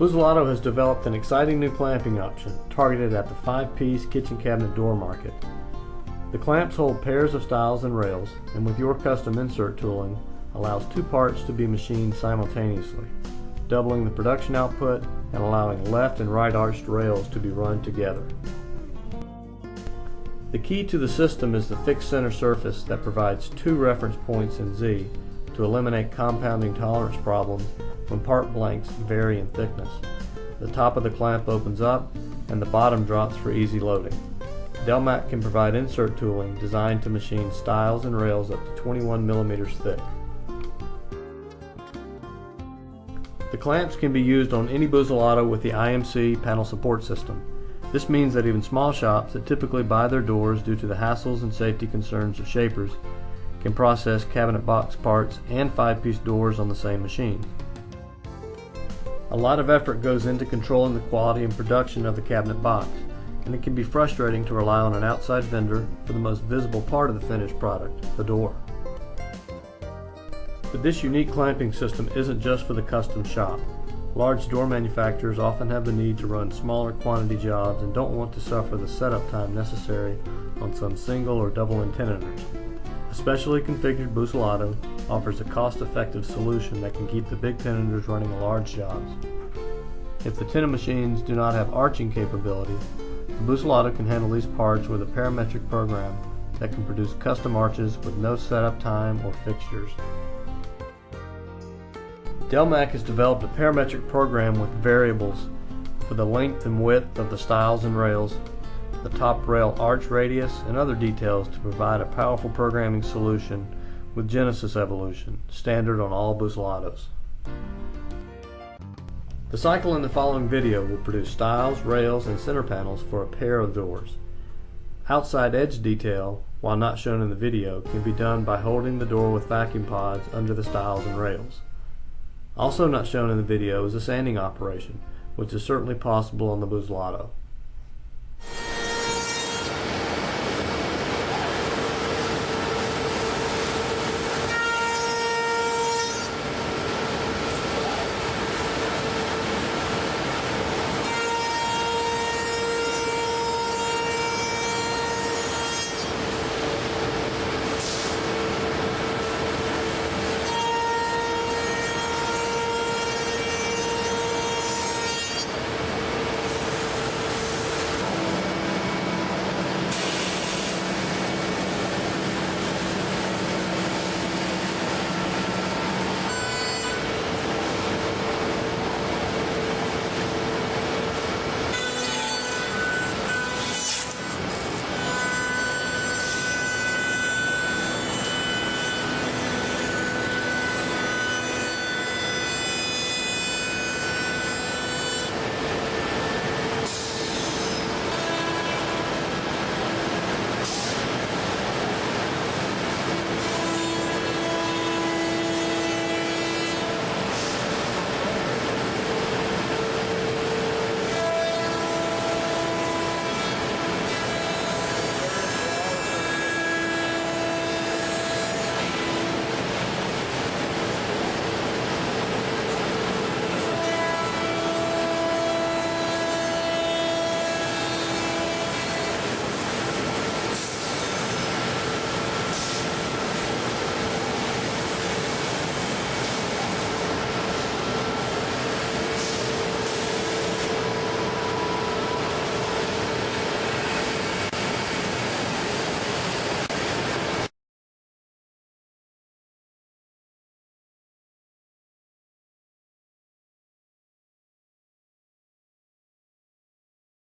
Busellato has developed an exciting new clamping option targeted at the 5-piece kitchen cabinet door market. The clamps hold pairs of stiles and rails, and with your custom insert tooling, allows 2 parts to be machined simultaneously, doubling the production output and allowing left and right arched rails to be run together. The key to the system is the fixed center surface that provides 2 reference points in Z to eliminate compounding tolerance problems when part blanks vary in thickness. The top of the clamp opens up and the bottom drops for easy loading. Delmac can provide insert tooling designed to machine stiles and rails up to 21 millimeters thick. The clamps can be used on any Busellato with the IMC panel support system. This means that even small shops that typically buy their doors due to the hassles and safety concerns of shapers can process cabinet box parts and 5-piece doors on the same machine. A lot of effort goes into controlling the quality and production of the cabinet box, and it can be frustrating to rely on an outside vendor for the most visible part of the finished product, the door. But this unique clamping system isn't just for the custom shop. Large door manufacturers often have the need to run smaller quantity jobs and don't want to suffer the setup time necessary on some single or double antennas. A specially configured Busellato offers a cost-effective solution that can keep the big tenders running large jobs. If the tenon machines do not have arching capability, the Busellato can handle these parts with a parametric program that can produce custom arches with no setup time or fixtures. Delmac has developed a parametric program with variables for the length and width of the stiles and rails, the top rail arch radius, and other details to provide a powerful programming solution with Genesis Evolution, standard on all Busellatos. The cycle in the following video will produce stiles, rails, and center panels for a pair of doors. Outside edge detail, while not shown in the video, can be done by holding the door with vacuum pods under the stiles and rails. Also not shown in the video is a sanding operation, which is certainly possible on the Busellato.